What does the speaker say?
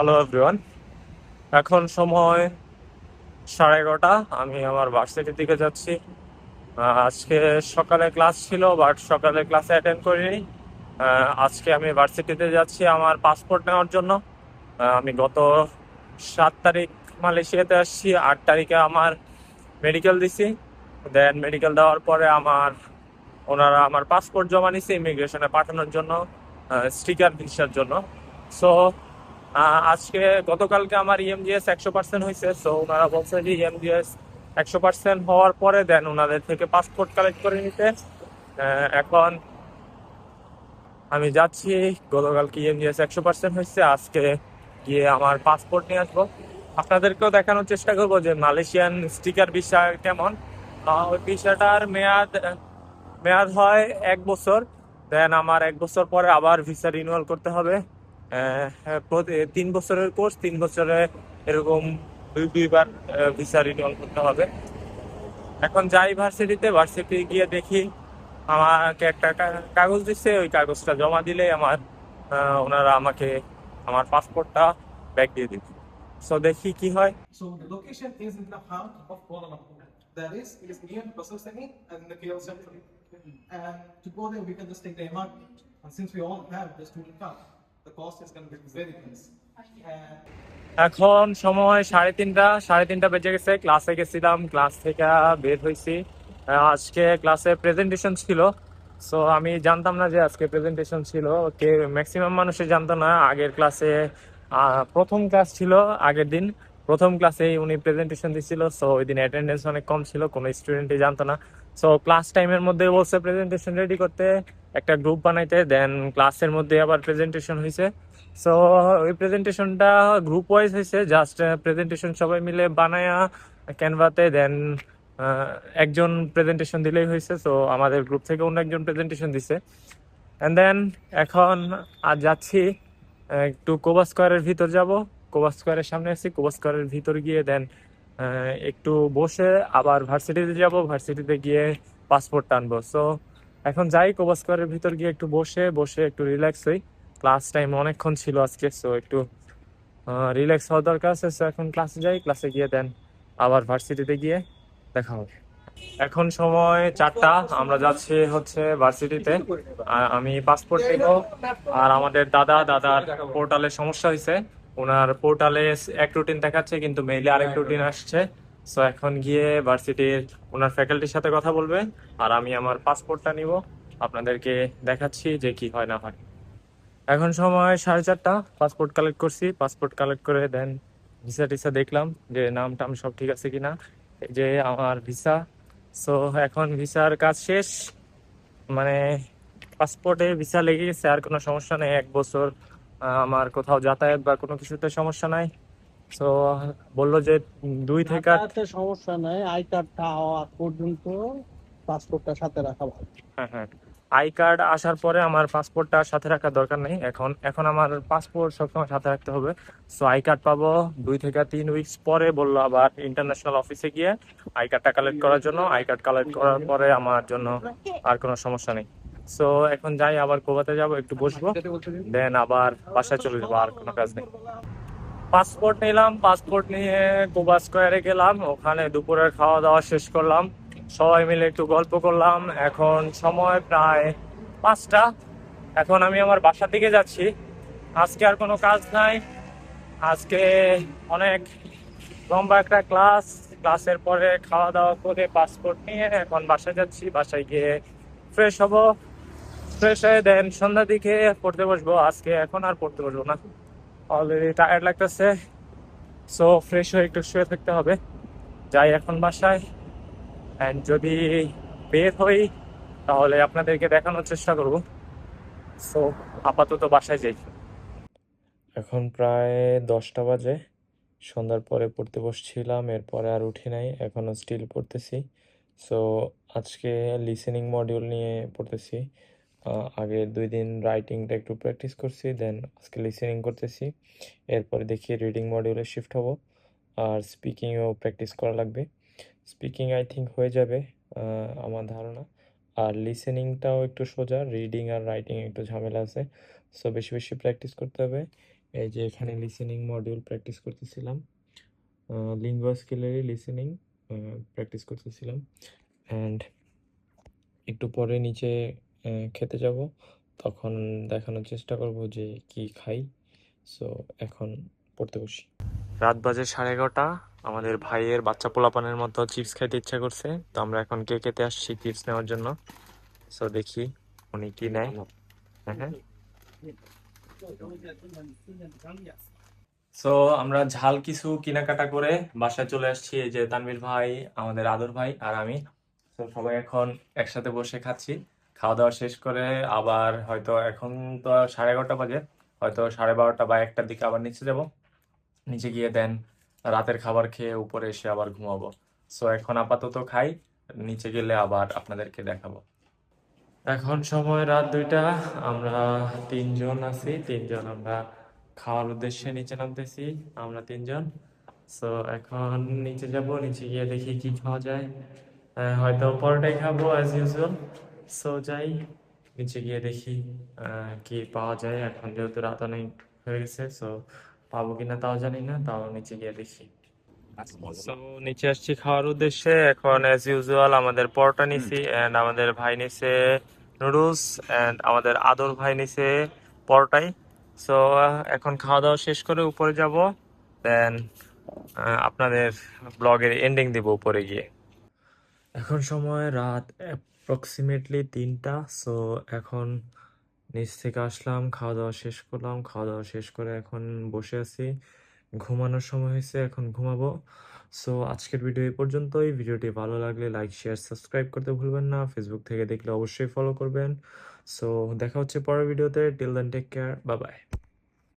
Hello everyone. এখন সময় 11:30। আমি আমার ভার্সিটির দিকে যাচ্ছি। আজকে সকালে ক্লাস ছিল, বাট সকালে ক্লাসে অ্যাটেন্ড করিনি। আজকে আমি ভার্সিটিতে যাচ্ছি আমার পাসপোর্ট নেওয়ার জন্য। আমি গত 7 তারিখ মালয়েশিয়াতে আসছি। 8 তারিখে আমার মেডিকেল দিছি। দেন মেডিকেল দেওয়ার পরে ওনারা আমার পাসপোর্ট জমা নিছে ইমিগ্রেশনে পাঠানোর জন্য, স্টিকার ভিসার জন্য। সো আজকে গতকালকে আমার ইএমজিএস 100% হয়েছে। সো ওনারা বলছে যে ইএমজিএস 100% হওয়ার পরে দেন ওনাদের থেকে পাসপোর্ট কালেক্ট করে নিতে। এখন আমি যাচ্ছি। গতকালকে ইএমজিএস 100% হয়েছে, আজকে গিয়ে আমার পাসপোর্ট নিয়ে আসবো। আপনাদেরকেও দেখানোর চেষ্টা করবো যে মালয়েশিয়ান স্টিকার ভিসা কেমন। ওই ভিসাটার মেয়াদ মেয়াদ হয় 1 বছর। দেন আমার 1 বছর পরে আবার ভিসা রিনিউয়াল করতে হবে। 3 বছরের কোর্স, 3 বছরে এরকম দুইবার ভিসা রিনিউয়াল করতে হবে। এখন যাই ভার্সিটি গিয়ে দেখি আমাকে একটা কাগজ দিচ্ছে, ওই কাগজটা জমা দিলে ওনারা আমাকে আমার পাসপোর্টটা ব্যাক দিয়ে দিবে। সো দেখি কি হয়। So the location is in the heart of Kuala Lumpur. That is, it is near Pasar Seni and the KL Central. And to go there, we can just take the MRT. And since we all have the student card, the cost is going to be very less. And এখন সময় 3:30। 3:30 বেজে গেছে। ক্লাসে গেছিলাম, class থেকে বের হয়েছি। আজকে ক্লাসে প্রেজেন্টেশন ছিল। সো আমি জানতাম না যে আজকে প্রেজেন্টেশন ছিল। ম্যাক্সিমাম মানুষই জানতো না। আগের ক্লাসে প্রথম ক্লাস ছিল, আগের দিন প্রথম ক্লাসেই উনি প্রেজেন্টেশন দিছিল। সো ওই দিন অ্যাটেন্ডেন্স অনেক কম ছিল, কোনো স্টুডেন্টই জানতো না। সো ক্লাস টাইমের মধ্যে বলছে প্রেজেন্টেশন রেডি করতে, একটা গ্রুপ বানাইতে। দেন ক্লাসের মধ্যে আবার প্রেজেন্টেশন হয়েছে। সো ওই প্রেজেন্টেশনটা গ্রুপ ওয়াইজ হয়েছে, জাস্ট প্রেজেন্টেশন সবাই মিলে বানায়া ক্যানভাতে। দেন একজন প্রেজেন্টেশন দিলেই হয়েছে। সো আমাদের গ্রুপ থেকে অন্য একজন প্রেজেন্টেশন দিছে। অ্যান্ড দেন এখন আর যাচ্ছি, একটু কোবা স্কোয়ারের ভিতর যাব। কোবা স্কোয়ারের সামনে আছি, কোবা স্কোয়ারের ভিতর গিয়ে দেন একটু বসে আবার ভার্সিটিতে যাব। ভার্সিটিতে গিয়ে পাসপোর্ট টানবো। সো এখন যাই, কোবা স্কোয়ারের ভিতর গিয়ে একটু বসে বসে একটু রিল্যাক্স হই। ক্লাস টাইম অনেকক্ষণ ছিল আজকে, সো একটু রিল্যাক্স হওয়ার দরকার আছে। সো এখন ক্লাসে যাই, ক্লাসে গিয়ে দেন আবার ভার্সিটিতে গিয়ে দেখা হবে। এখন সময় 4টা, আমরা যাচ্ছি হচ্ছে ভার্সিটিতে। আমি পাসপোর্ট নিব। আর আমাদের দাদার পোর্টালে সমস্যা হয়েছে। ওনার পোর্টালে এক রুটিন দেখাচ্ছে, কিন্তু মেইলে আরেক রুটিন আসছে। সো এখন গিয়ে ভার্সিটির ওনার ফ্যাকাল্টির সাথে কথা বলবে। আর আমি আমার পাসপোর্টটা নিব, আপনাদেরকে দেখাচ্ছি যে কি হয় না হয়। এখন সময় 4:30। পাসপোর্ট কালেক্ট করছি, পাসপোর্ট কালেক্ট করে দেন ভিসা টিসা দেখলাম যে নাম টাম সব ঠিক আছে কিনা। এই যে আমার ভিসা। সো এখন ভিসার কাজ শেষ, মানে পাসপোর্টে ভিসা লেগে গেছে, আর কোনো সমস্যা নেই। 1 বছর আমার কোথাও যাতায়াত বা কোনো কিছুতে সমস্যা নাই। সো বললো যে 2 থেকে 8। যাতায়াতের সমস্যা নাই, আই কার্ডটা হওয়া পর্যন্ত পাসপোর্টটা সাথে রাখা ভালো। হ্যাঁ, হ্যাঁ। আই কার্ড আসার পরে আমার পাসপোর্টটা সাথে রাখার দরকার নেই। এখন এখন আমার পাসপোর্ট সবসময় সাথে রাখতে হবে। সো আই কার্ড পাবো 2 থেকে 3 উইকস পরে। বললো আবার ইন্টারন্যাশনাল অফিসে গিয়ে আই কার্ডটা কালেক্ট করার জন্য। আই কার্ড কালেক্ট করার পরে আমার জন্য আর কোনো সমস্যা নেই। সো এখন যাই, আবার গোয়াতে যাব, একটু বসবো, দেন আবার বাসায় চলে যাবো, আর কোনো কাজ নেই। পাসপোর্ট নিলাম, পাসপোর্ট নিয়ে গোবা স্কোয়ারে গেলাম। ওখানে দুপুরের খাওয়া দাওয়া শেষ করলাম, সবাই মিলে একটু গল্প করলাম। এখন সময় প্রায় 5টা। এখন আমি আমার বাসার দিকে যাচ্ছি। আজকে আর কোনো কাজ নাই। আজকে অনেক লম্বা একটা ক্লাস। ক্লাসের পরে খাওয়া দাওয়া করে পাসপোর্ট নিয়ে এখন বাসায় যাচ্ছি। বাসায় গিয়ে ফ্রেশ হব। ফ্রেশ হয়ে দেন সন্ধ্যার দিকে পড়তে বসবো। আজকে এখন আর পড়তে বসবো না, অলরেডি টায়ার্ড লাগতেছে। সো ফ্রেশ হয়ে একটু শুয়ে থাকতে হবে। যাই এখন বাসায়, অ্যান্ড যদি বের হই তাহলে আপনাদেরকে দেখানোর চেষ্টা করব। সো আপাতত বাসায় যাই। এখন প্রায় 10টা বাজে। সন্ধ্যার পরে পড়তে বসছিলাম, এরপরে আর উঠি নাই, এখনও স্টিল পড়তেছি। সো আজকে লিসেনিং মডিউল নিয়ে পড়তেছি। আগের 2 দিন রাইটিংটা একটু প্র্যাকটিস করছি, দেন আজকে লিসেনিং করতেছি। এরপরে দেখি রিডিং মডিউলে শিফট হব। আর স্পিকিংও প্র্যাকটিস করা লাগবে। স্পিকিং আই থিঙ্ক হয়ে যাবে আমার ধারণা। আর লিসেনিংটাও একটু সোজা, রিডিং আর রাইটিং একটু ঝামেলা আছে। সো বেশি বেশি প্র্যাকটিস করতে হবে। এই যে এখানে লিসেনিং মডিউল প্র্যাকটিস করতেছিলাম, লিঙ্গুয়া স্কিলেরই লিসেনিং প্র্যাকটিস করতেছিলাম। অ্যান্ড একটু পরে নিচে খেতে যাব, তখন দেখানোর চেষ্টা করব যে কি খাই। সো এখন পড়তে বসি। রাত বাজে 11:30। আমাদের ভাইয়ের বাচ্চা পোলাপানের মতো চিপস খাইতে ইচ্ছা করছে, তো আমরা এখন কেক খেতে আসছি চিপস নেওয়ার জন্য। সো দেখি উনি কি নেয়। হ্যাঁ, সো আমরা ঝাল কিছু কেনাকাটা করে বাসায় চলে আসছি। এই যে তানভীর ভাই, আমাদের আদর ভাই আর আমি। তো সবাই এখন একসাথে বসে খাচ্ছি। খাওয়া দাওয়া শেষ করে আবার হয়তো, এখন তো 11:30 বাজে, হয়তো 12:30 বা 1টার দিকে আবার নিচে যাব। নিচে গিয়ে দেন রাতের খাবার খেয়ে উপরে এসে আবার ঘুমাবো। সো এখন আপাতত খাই, নিচে গেলে আবার আপনাদেরকে দেখাবো। এখন সময় রাত 2টা। আমরা 3জন আছি, 3জন আমরা খাওয়ার উদ্দেশ্যে নিচে নামতেছি, আমরা 3জন। সো এখন নিচে যাব, নিচে গিয়ে দেখি কি খাওয়া যায়। হয়তো পরোটাই খাবো অ্যাজ ইউজুয়াল। সো যাই, নিচে গিয়ে দেখি কি পাওয়া যায়। এখন যেহেতু রাত অনেক হয়ে গেছে, সো পাবো কিনা তাও জানি না, তাও নিচে গিয়ে দেখি। সো নিচে আসছি খাওয়ার উদ্দেশ্যে। এখন অ্যাজ ইউজুয়াল আমাদের পরোটা নিছি, এন্ড আমাদের ভাই নিছে নুডলস, এন্ড আমাদের আদর ভাই নিছে পরোটাই। সো এখন খাওয়া দাওয়া শেষ করে উপরে যাব, দেন আপনাদের ব্লগের এন্ডিং দিব উপরে গিয়ে। এখন সময় রাত অ্যাপ্রক্সিমেটলি 3টা। সো এখন নিচ থেকে আসলাম, খাওয়া দাওয়া শেষ করলাম, খাওয়া দাওয়া শেষ করে এখন বসে আছি। ঘুমানোর সময় হয়েছে, এখন ঘুমাবো। সো আজকের ভিডিও এই পর্যন্তই। ভিডিওটি ভালো লাগলে লাইক, শেয়ার, সাবস্ক্রাইব করতে ভুলবেন না। ফেসবুক থেকে দেখলে অবশ্যই ফলো করবেন। সো দেখা হচ্ছে পরের ভিডিওতে। Till then take care, bye by.